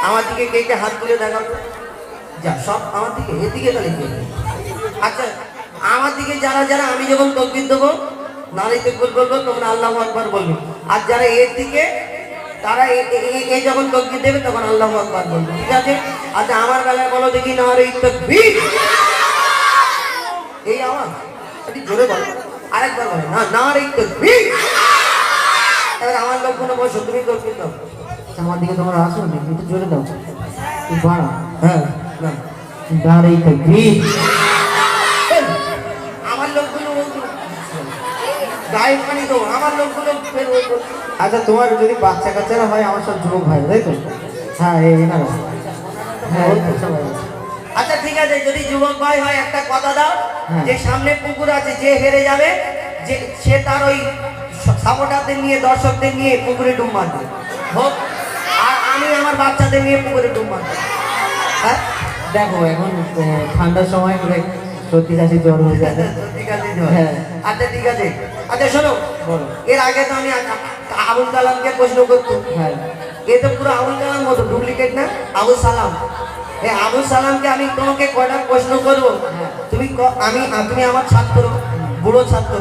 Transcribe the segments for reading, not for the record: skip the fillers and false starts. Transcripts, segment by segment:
আমার দিকে কে কে হাত তুলে দেখাও তো। যা সব আমার দিকে, এদিকে তাহলে কে? আচ্ছা আমার দিকে যারা যারা আমি যখন তকবীর দেবো নারী তকবীর বলবো, তোমরা আল্লাহু আকবার বলবে। আর যারা এর দিকে তারা এ যখন তকবীর দেবে তখন আল্লাহু আকবার বলবে, ঠিক আছে? আচ্ছা আমার বেলায় বলো দেখি নারী তকবীর। এই আওয়াজ একটু জোরে বলো, আরেকবার বলো না, নারী তকবীর। এবার আমার লোকগুলো বসো, তুমি তকবীর দাও। আমার দিকে তোমরা আসো না, একটু জোরে দাও, একটু বাড়াও। হ্যাঁ না নারী তকবীর। আমার লোকগুলো গায়ে পানি দাও, আমার লোকগুলো আচ্ছা তোমার যদি বাচ্চা কাচ্চারা হয়, আমার সব যুবক ভাই, তাই তো? হ্যাঁ এই না, হ্যাঁ আচ্ছা ঠিক আছে, যদি যুবক ভাই হয় একটা কথা দাও, হ্যাঁ। যে সামনে পুকুর আছে, যে হেরে যাবে যে সে তার ওই সাপোর্টারদের নিয়ে দর্শকদের নিয়ে পুকুরে ডুব মারবে হোক, আর আমি আমার বাচ্চাদের নিয়ে পুকুরে ডুব মারবো। হ্যাঁ দেখো এখন ঠান্ডার সময় করে সর্দি কাশি জ্বর হয়ে যায়। ঠিক আছে হ্যাঁ। আচ্ছা ঠিক আছে। আচ্ছা শোনো, বলো। এর আগে তো আমি আবুল কালামকে প্রশ্ন করতো, হ্যাঁ এ তো পুরো আবুল কালাম মতো ডুপ্লিকেট না, আবুল সালাম। এই আবুল সালামকে আমি তোমাকে কয়টা প্রশ্ন করবো, তুমি তুমি আমার ছাত্র, বুড়ো ছাত্র,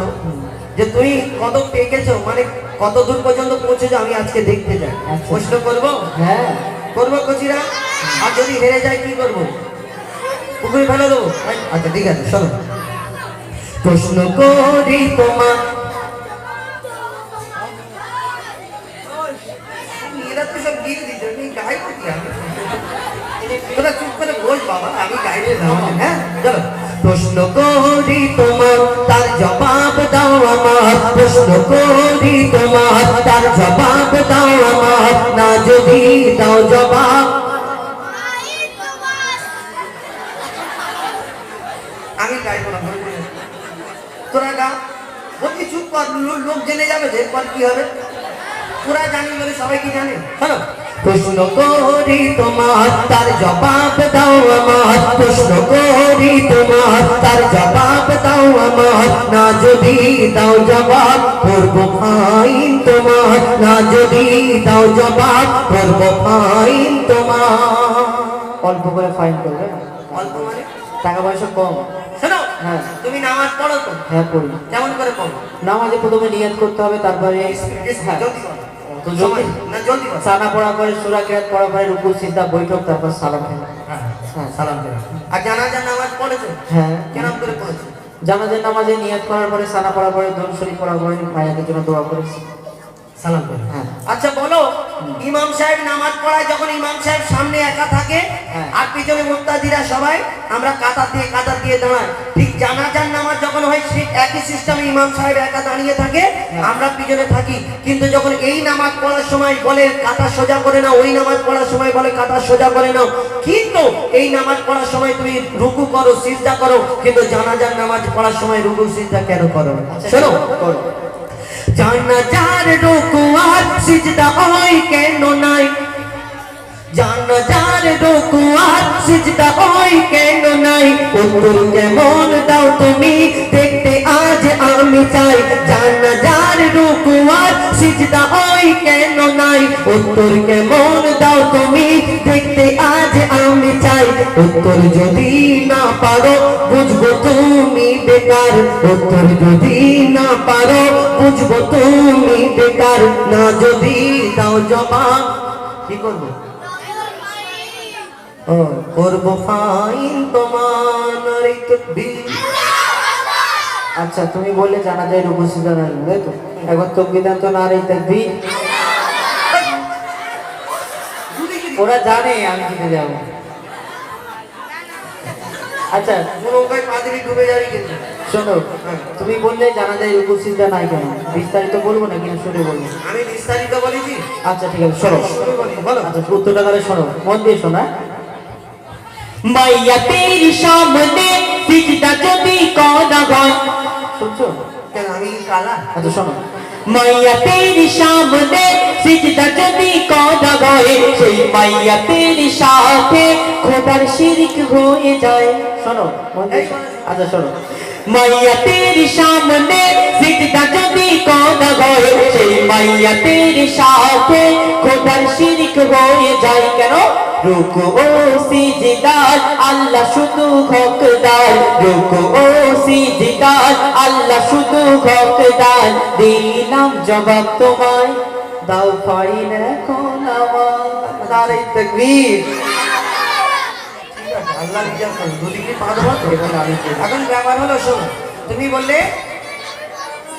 যে তুমি কত পেকেছো, মানে কত দূর পর্যন্ত পৌঁছেছো আমি আজকে দেখতে চাই। আচ্ছা। প্রশ্ন করবো? হ্যাঁ করবো কচিরা? আর যদি হেরে যায় কি করবো? পুকুরে ফেলে দেবো? আচ্ছা ঠিক আছে শোনো, প্রশ্ন করি তোমার, এরা তো সব গিয়ে দিচ্ছে, আমি গাইবো কি? আমি তোরা চুপ করে বল বাবা, আমি গাইলে দাও। হ্যাঁ চলো, প্রশ্ন করি তোমার তার জবাব দাও আমার, প্রশ্ন করি তোমার তার জবাব দাও আমার, না যদি দাও জবাব আমি গাইবো না। তোরা গা, বলছি চুপ কর, লোক জেনে যাবে যে পর কি হবে। তোরা জানি বলে সবাই কি জানে? শোনো, প্রশ্ন করি তোমার তার জবাব দাও আমার, প্রশ্ন করি তোমার তার জবাব দাও আমার, না যদি দাও জবাব করবো ফাইন তোমার, না যদি দাও জবাব করবো ফাইন তোমার। অল্প করে ফাইন করবে, অল্প মানে টাকা পয়সা কম। শোনো, হ্যাঁ তুমি নামাজ পড়ো তো? হ্যাঁ পড়ি। কেমন করে পড়ো? নামাজে প্রথমে নিয়ত করতে হবে, তারপরে হ্যাঁ জলদি করো। তো জলদি না জলদি করো। সানা পড়া করে, সূরা কিরাত পড়া করে, রুকু সিজদা বৈঠক, তারপর সালাম ফেরা। হ্যাঁ সালাম ফেরা। আর জানাজার নামাজ পড়েছো? হ্যাঁ কেমন করে পড়েছো? জানাজার নামাজে নিয়ত করার পরে, সানা পড়ার পরে, দরুদ শরীফ পড়ার পরে মায়েদের জন্য দোয়া করেছি। সালাম করে। হ্যাঁ আচ্ছা বলো, ইমাম সাহেব নামাজ পড়ায় যখন ইমাম সাহেব সামনে একা থাকে হ্যাঁ। আর পিছনে মুক্তাদিরা সবাই আমরা কাতার দিয়ে দাঁড়াই, ঠিক জানাজার নামাজ যখন হয় ঠিক একই সিস্টেমে ইমাম সাহেব একা দাঁড়িয়ে থাকে, আমরা পিছনে থাকি। কিন্তু যখন এই নামাজ পড়ার সময় বলে কাতার সোজা করে নাও, ওই নামাজ পড়ার সময় বলে কাতার সোজা করে নাও, কিন্তু এই নামাজ পড়ার সময় তুমি রুকু করো, সিজদা করো, কিন্তু জানাজার নামাজ পড়ার সময় রুকু সিজদা কেন করো? শোনো, করো। জানাজার রুকু আর সিজদা ওই কেন নাই, জানাজার রুকু আর সিজদা ওই কেন নাই, উত্তর কেমন দাও তুমি দেখতে আজ আমি চাই, জানাজার রুকু আর সিজদা ওই কেন নাই, উত্তর কেমন দাও তুমি দেখতে আজ আমি চাই, উত্তর যদি না পারো বুঝবো তুমি বেকার, উত্তর যদি না পারো বুঝবো তুমি বেকার, না যদি দাও জবাব কি করবো? ও করবো ফাইন তোমার, নারী তকবীর। আচ্ছা তুমি বললে জানাজায় রুকু সিজদা নাই, তাই তো? এখন তাকবীর তো নারী তাকবীর। ওরা জানে আমি জিতে যাব। আচ্ছা কোনো উপায় পাদরি ডুবে যাবে কিন্তু। শোনো, তুমি বললে জানাজায় রুকু সিজদা নাই কেন, বিস্তারিত বলবো না কিনা শুনে বলবো? আমি বিস্তারিত বলেছি। আচ্ছা ঠিক আছে শোনো, বলো। আচ্ছা উত্তরটা তাহলে শোনো, মন দিয়ে শোনা। মাইয়া তেরি সামনে সিজদা যদি করা হয়, শুনছো? কেন আমি কালা? আচ্ছা শোনো, মাইয়া তেরি সামনে সিজদা যদি করা হয়, সেই মাইয়া তেরি সাথে খোদার শিরক হয়ে যায়। শোনো মন দিয়ে শোনো। আচ্ছা শোনো, মাইয়াতের সামনে সিজদা যদি করা হয়, সেই মাইয়াতের সাথে খোদার শিরক হয়ে যায়। কেন? রুকু ও সিজদার আল্লাহ শুধু হকদার, রুকু ও সিজদার আল্লাহ শুধু হকদার। দিলাম জবাব তোমায়, দাও ফাইন এখন আমার। নারে তাকবীর। আল্লাহ নিজের করে, দুদিকে পা দেওয়া তো। এখন ব্যাপার হলো, শোনো, তুমি বললে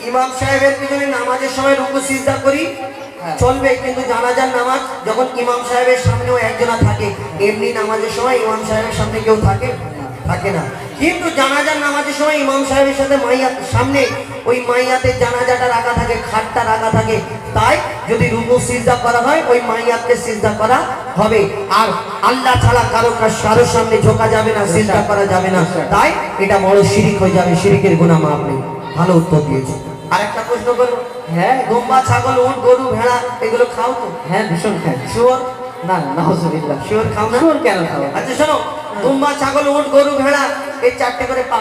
ইমাম সাহেবের পিছনে নামাজের সময় রুকু সিজদা করি, চলবে, কিন্তু জানাজার নামাজ যখন ইমাম সাহেবের সামনেও একজনা থাকে, এমনি নামাজের সময় ইমাম সাহেবের সামনে কেউ থাকে থাকে না। কিন্তু জানাজার নামাজের সময় ইমাম সাহেবের সাথে মাইয়াত সামনে ওই মাইয়াতের জানাজাটা রাখা থাকে, খাটটা রাখা থাকে। তাই যদি রুকু সিজদা করা হয়, ওই মাইয়াতকে সিজদা করা হবে। আর আল্লাহ ছাড়া কারোর সামনে ঝোঁকা যাবে না, সিজদা করা যাবে না। তাই এটা বড় শিরিক হয়ে যাবে, শিরিকের গুনাহ মাফ নেই। ভালো উত্তর দিয়েছে। আর একটা প্রশ্ন করবো, হ্যাঁ, দুম্বা, ছাগল, উট, গরু, ভেড়া এগুলো খাও তো? হ্যাঁ ভীষণ খাই। শুয়োর? না নাউজুবিল্লাহ, শুয়োর খাও না? শুয়োর কেন খাবো? আচ্ছা শোনো, দুম্বা, ছাগল, উট, গরু, ভেড়া এই চারটে করে পা,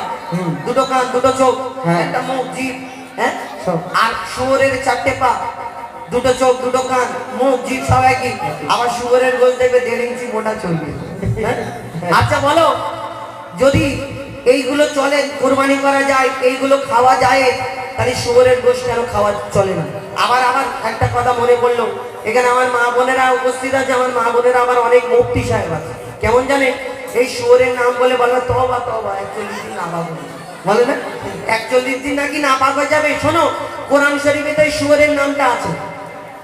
দুটো কান, দুটো চোখ, হ্যাঁ। একটা মুখ, জিভ, হ্যাঁ? সব। আর শুয়োরের চারটে পা, দুটো চোখ, দুটো কান, মুখ, জিভ সব একই। আবার শুয়োরের গোল দেখবে 1.5 ইঞ্চি মোটা চলবে। হ্যাঁ? আচ্ছা বলো, যদি এইগুলো চলে, কোরবানি করা যায়, এইগুলো খাওয়া যায়, তাহলে শুয়োরের গোশ কেন খাওয়া চলে না? আবার আমার একটা কথা মনে পড়লো, এখানে আমার মা বোনেরা উপস্থিত আছে। আমার মা বোনেরা আবার অনেক মুফতি সাহেব আছে। কেমন জানে? এই শুয়োরের নাম বলে বলে তওবা তওবা, 41 দিন নাপাক বলে না, 41 দিন নাকি নাপাক হয়ে যাবে। শোনো, কোরআন শরীফে তো এই শুয়োরের নামটা আছে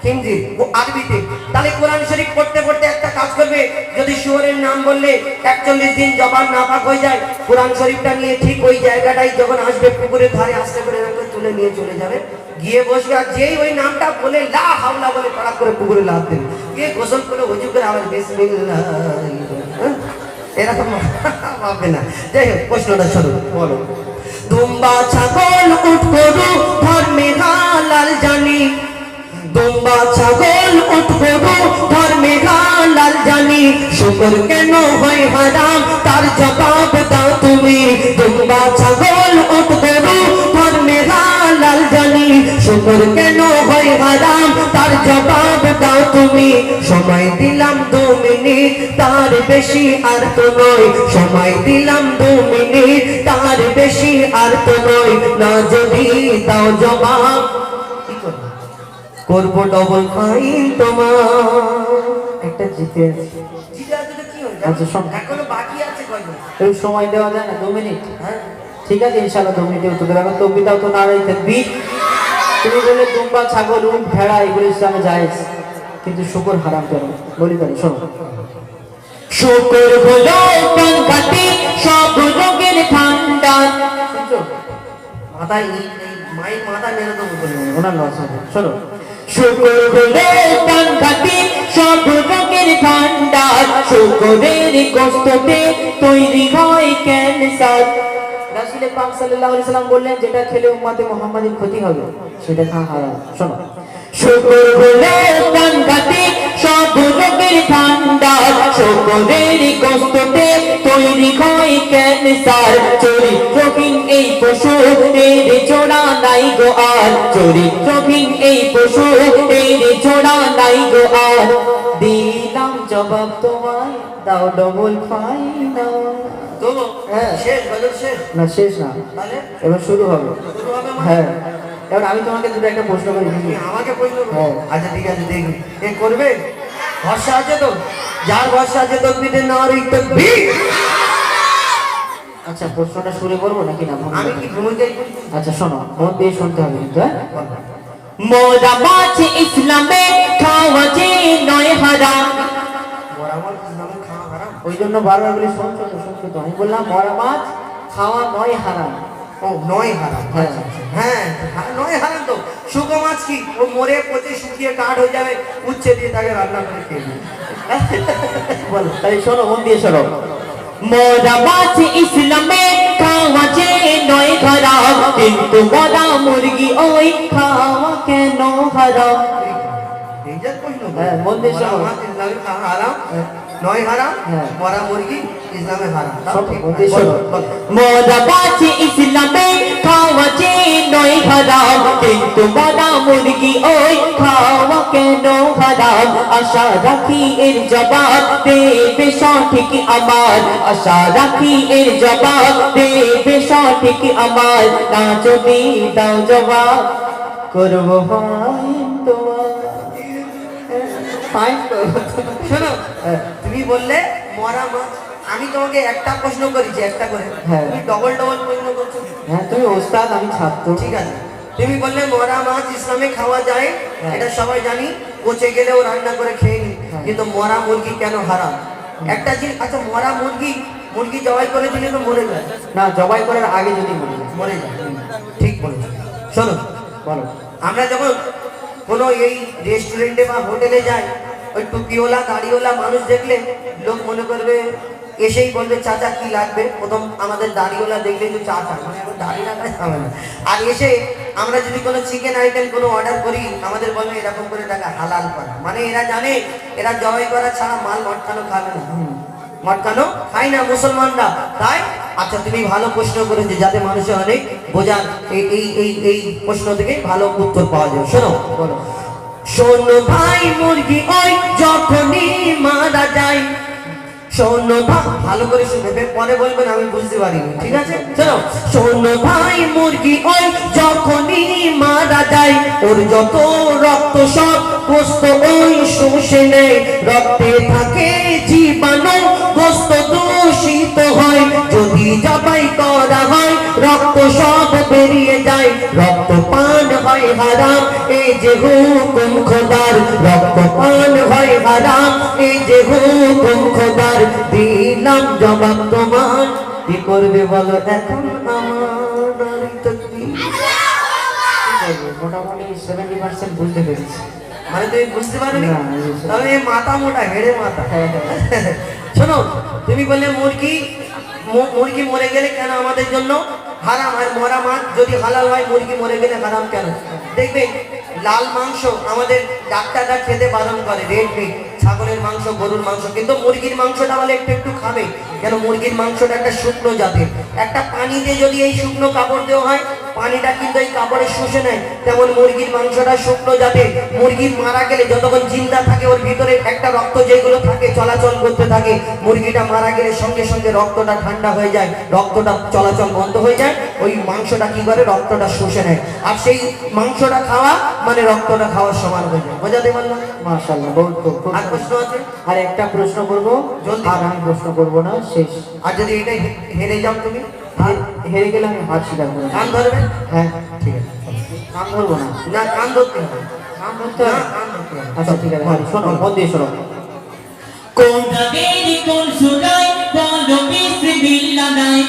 হিন্দি ও আরবিতে। তাহলে কোরআন শরীফ পড়তে পড়তে একটা কাজ করবে, যদি শুয়োরের নাম বললে 41 দিন জবান নাপাক হয়ে যায়, কোরআন শরীফটা নিয়ে ঠিক ওই জায়গাটাই যখন আসবে পুকুরের ধারে, আস্তে করে এরকম তুলে নিয়ে চলে যাবে, গিয়ে বসবে। আর যেই ওই নামটা বলে লা হাওলা বলে তাড়া করে পুকুরে লাফ দেবে, গিয়ে গোসল করে ওযু করে আবার বিসমিল্লাহ, এরকম ভাববে না। যাই হোক, প্রশ্নটা শোনো, বলো। দুম্বা, ছাগল, উট, গরু ধর্মে হালাল জানি, দুম্বা, ছাগল, উট, গরু ধর্মে হালাল জানি, শুকর কেন হয় হারাম তার জবাব দাও তুমি। দুম্বা, ছাগল, উট, গরু ধর্মে হালাল জানি, শুকর কেন হয় হারাম তার জবাব দাও তুমি। সময় দিলাম 2 মিনিট, তার বেশি আর তো নয়। সময় দিলাম 2 মিনিট, তার বেশি আর তো নয়। না যদি দাও জবাব, করবো ডবল ফাইন তোমার। একটা জিতে আছে। জিতে আছে তো কি হলো? আচ্ছা শোন, এখনো বাকি আছে কয়জন? এই সময় দেওয়া যায় না 2 মিনিট? হ্যাঁ ঠিক আছে, ইনশাআল্লাহ 2 মিনিটে উত্তর দেবো। তো বিদাও তো নারাই তাকবীর। তুমি বলে দুম্বা, ছাগল, উট, ভেড়া এগুলো ইসলামে জায়েজ, কিন্তু শুকর হারাম কেন? বলি তাহলে শোনো। শুকর হলো কাঙ্গাতি সব রোগের ভান্ডার। শুনছো? মাথায় মাইক মাথা মেরে দেবো বলে। ওনার লস হবে। শোনো, শুকর হলো কাঙ্গাতি সব রোগের ভান্ডার, শুকরের গোশতে তৈরি হয় ক্যান্সার। রাসূল পাক সাল্লাল্লাহু আলাইহি সাল্লাম বললেন, যেটা খেলে উম্মতে মুহাম্মাদের ক্ষতি হবে সেটা খাওয়া হারাম। শোনো, শুকর হলো কাঙ্গাতি সব রোগের ভান্ডার, শুকরের গোশতে তৈরি হয় ক্যান্সার। চরিত্রহীন এই পশু এর জোড়া নাই গো আর, চরিত্রহীন এই পশু এর জোড়া নাই গো আর। দিলাম জবাব তোমায়, দাও ডবল ফাইন। তোমো হ্যাঁ। শেষ গজল শেষ? না শেষ না, তাহলে এবার শুরু হবে। শুরু হবে মানে? হ্যাঁ, এবার আমি তোমাকে দুটো একটা প্রশ্ন করে তুমি দিই। আমাকে প্রশ্ন করো? হ্যাঁ। আচ্ছা ঠিক আছে, দেখি এ করবে। ভরসা আছে তো? যার ভরসা আছে তকবীরে নারে তাকবীর। আচ্ছা, প্রশ্নটা শুরু করবো নাকি না? আমি কি ভূমিকাই করি? আচ্ছা শোনো, মন দিয়ে শুনতে হবে কিন্তু। মোরা মাছ ইসলামে খাওয়া যে নয় হারাম। মরা মাছ ইসলামে খাওয়া হারাম? ওই জন্য বারবার বলি, শুনছো তো? শুনছো তো? আমি বললাম মরা মাছ খাওয়া নয় হারাম। ও নয় হারাম। হ্যাঁ। হ্যাঁ নয় হারাম তো। শুকো মাছ কি ও মরে পচে শুকিয়ে কাঠ হয়ে যাবে, উচ্ছে দিয়ে তাকে রান্না করে খেয়ে নেবে। বলো তাই, শোনো মন দিয়ে শোনো। মোরা মাছ ইসলামে খাওয়া যে নয় হারাম, কিন্তু মরা মুরগি ওই খাওয়া কেন হারাম? এই যে প্রশ্ন, হ্যাঁ, মন দিয়ে শোনো। মরা মাছ ইসলামে খাওয়া হারাম, নয় হারাম, হ্যাঁ। মরা মুরগি ইসলামে হারাম। সব ঠিক? বলতে বলো, শোনো। বলো। মরা মাছ ইসলামে খাওয়া যে নয় হারাম, কিন্তু মরা মুরগি ওই খাওয়া কেন হারাম? আশা রাখি এর জবাব দেবে সঠিক আমার, আশা রাখি এর জবাব দেবে সঠিক আমার। না যদি দাও জবাব করবো ফাইন তোমার। ফাইন শোনো, তুমি বললে মরা মাছ, আমি তোমাকে একটা প্রশ্ন করেছি একটা করে, হ্যাঁ। তুমি ডবল ডবল প্রশ্ন করছো। হ্যাঁ, তুমি ওস্তাদ, আমি ছাত্র। ঠিক আছে, তুমি বললে মরা মাছ ইসলামে খাওয়া যায়, হ্যাঁ। এটা সবাই জানি, পচে গেলেও রান্না করে খেয়ে নি, হ্যাঁ। কিন্তু মরা মুরগি কেন হারাম? একটা জিনিস, আচ্ছা মরা মুরগি, মুরগি জবাই করে দিলে তো মরে যায়, না, জবাই করার আগে যদি মরে যায়। মরে যায়। ঠিক বলেছো। শোনো, বলো। আমরা যখন কোনো এই রেস্টুরেন্টে বা হোটেলে যাই, ওই টুপিওয়ালা দাড়িওয়ালা মানুষ দেখলে লোক মনে করবে, এসেই বলবে চাচা কি লাগবে। প্রথম আমাদের দাড়িওয়ালা দেখলে যে চাচা, মানে এখন দাড়ি রাখাই হবে না। আর এসে আমরা যদি কোনো চিকেন আইটেম কোনো অর্ডার করি, আমাদের বলবে এরকম করে টাকা হালাল করা, মানে এরা জানে এরা জবাই করা ছাড়া মাল মটকানো খাবে না, মটকানো খাই না মুসলমানরা, তাই। আচ্ছা, তুমি ভালো প্রশ্ন করেছো, যাতে মানুষের অনেক বোঝার, এই এই এই এই প্রশ্ন থেকে ভালো উত্তর পাওয়া যায়। শোনো, বলো। শোনো ভাই, মুরগি ওই যখনই মারা যায়, শোনো ভাই, ভালো করে শুনবে, পরে বলবেন আমি বুঝতে পারিনি, ঠিক আছে? শোনো, শোনো ভাই, মুরগি ওই যখনই মারা যায়, ওর যত রক্ত সব গোস্ত ওই শুষে নেয়, রক্তে থাকে জীবাণু, গোস্ত দূষিত হয়, যদি জবাই করা হয় রক্ত সব বেরিয়ে যায়, রক্ত পান হয় হারাম, এই যে হুকুম খোদার, রক্ত পান হয় হারাম, এই যে হুকুম খোদার। দিলাম জবাব তোমার, কি করবে বলো এখন আমার? তাকবীর। মোটামুটি 70% বুঝতে পেরেছি। মানে তুমি বুঝতে পারোনি? না, বুঝতে তবে এই মাথা মোটা, হেড়ে মাথা। হ্যাঁ, হ্যাঁ। শোনো, তুমি বললে মুরগি, মুরগি মরে গেলে কেন আমাদের জন্য হারাম, আর মরা মাছ যদি হালাল হয়, মুরগি মরে গেলে হারাম কেন? দেখবে লাল মাংস আমাদের ডাক্তাররা খেতে বারণ করে, রেড মিট, ছাগলের মাংস, গরুর মাংস, কিন্তু মুরগির মাংসটা বলে একটু একটু খাবে, কেন? মুরগির মাংসটা একটা শুকনো জাতের, একটা পানিতে যদি এই শুকনো কাপড় দেওয়া হয়, পানিটা কিন্তু এই কাপড়ে শুষে নেয়, তেমন মুরগির মাংসটা শুকনো জাতের। মুরগি মারা গেলে যতক্ষণ জিন্দা থাকে, ওর ভিতরে একটা রক্ত যেগুলো থাকে চলাচল করতে থাকে, মুরগিটা মারা গেলে সঙ্গে সঙ্গে রক্তটা ঠান্ডা হয়ে যায়, রক্তটা চলাচল বন্ধ হয়ে যায়, ওই মাংসটা কি করে, রক্তটা শুষে নেয়, আর সেই মাংসটা খাওয়া মানে রক্তটা খাওয়ার সমান হয়ে যায়। বোঝাতে পারলাম? মাশাআল্লাহ, বহুত খুব। আর প্রশ্ন আছে? আর একটা প্রশ্ন করবো, জলদি। আর আমি প্রশ্ন করবো না, শেষ। আর যদি এটাই হেরে যাও তুমি, হেরে গেলে আমি হার স্বীকার করবো। কান ধরবে? হ্যাঁ, ঠিক আছে। কান ধরবো না। না, কান ধরতে হবে। কান ধরতে হবে? না, কান ধরতে হবে। আচ্ছা, ঠিক আছে, শোনো, মন দিয়ে শোনো। কোন দেরি কোন সুরাই বলো বিসমিল্লাহ নাই।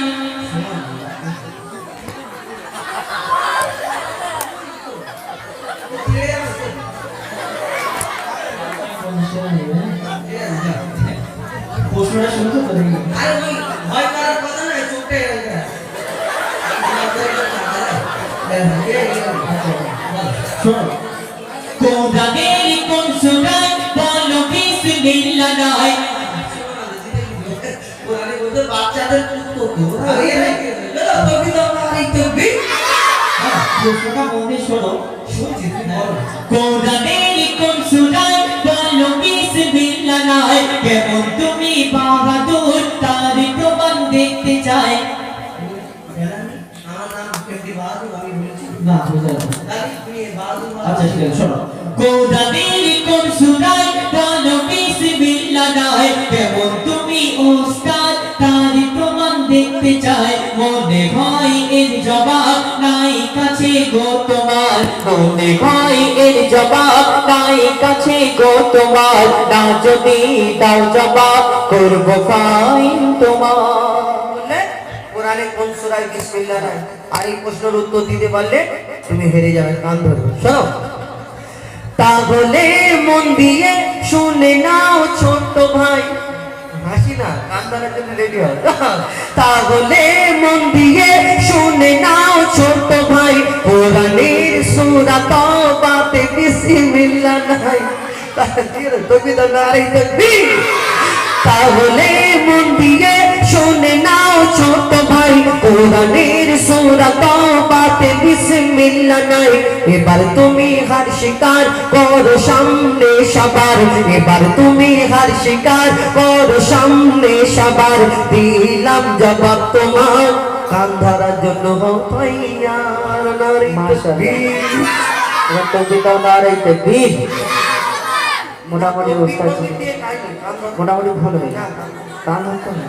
প্রশ্নটা শুনতে তো দেখি। আরে ওই ভয় করার কথা না, চোখে শোনো, কোন দেরি কোন সুরাই বলো বিসমিল্লাহ নাই। বাচ্চাদের প্রশ্নটা মন দিয়ে শোনো। কোন দেরি কোন সুরাই বলো বিসমিল্লাহ নাই। কেমন তুমি বাহাদুর, তার প্রমাণ দেখতে চাই। আমার নাম কেমতি বাহাদুর, আমি বলেছি। না, বুঝা যাবে। আচ্ছা, ঠিক আছে, শোনো। কোন দেরি কোন সুরাই বলো বিসমিল্লাহ নাই। কেমন তুমি ওস্তাদ, তার প্রমাণ দেখতে চাই। মনে হয় এর জবাব নাই কাছে গো তোমার, মনে হয় এর জবাব নাই কাছে গো তোমার, না যদি দাও জবাব করবো ফাইন তোমার। বললে কোরআনে কোন সূরায় বিসমিল্লাহ নাই, আর এই প্রশ্নের উত্তর দিতে পারলে তুমি হেরে যাবে। কান ধরো, শোনো, তাহলে মন দিয়ে শুনে নাও ছোট ভাই, হাসি না, কান ধরার জন্য রেডি হও। তাহলে মন দিয়ে শুনে নাও ছোট ভাই, কোরআনের সূরা তওবাতে বিসমিল্লাহ নাই। তাকবীর, তাকবীর, নারে তাকবীর। তাহলে মন দিয়ে শুনে নাও ছোট ভাই, কোরআনের সূরা তাওবাতে বিসমিল্লাহ নাই। এবার তুমি হার স্বীকার করো সামনে সবার, এবার তুমি হার স্বীকার করো সামনে সবার। দিলাম জবাব তোমার, কান ধরার জন্য হও তৈয়ার। নারী মাশাআল্লাহ, কবিতাও নারী তাকবীর। মোটামুটি অবস্থা ছিল, মোটামুটি ভালো হয়ে কান হতো না।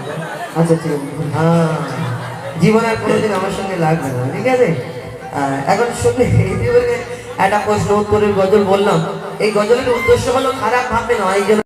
আচ্ছা ঠিক আছে, হ্যাঁ, জীবন আর কোনোদিন আমার সঙ্গে লাগবে না, ঠিক আছে? এখন শুনে একটা প্রশ্ন উত্তরের গজল বললাম। এই গজলের উদ্দেশ্য হলো খারাপ ভাববে না, এই জন্য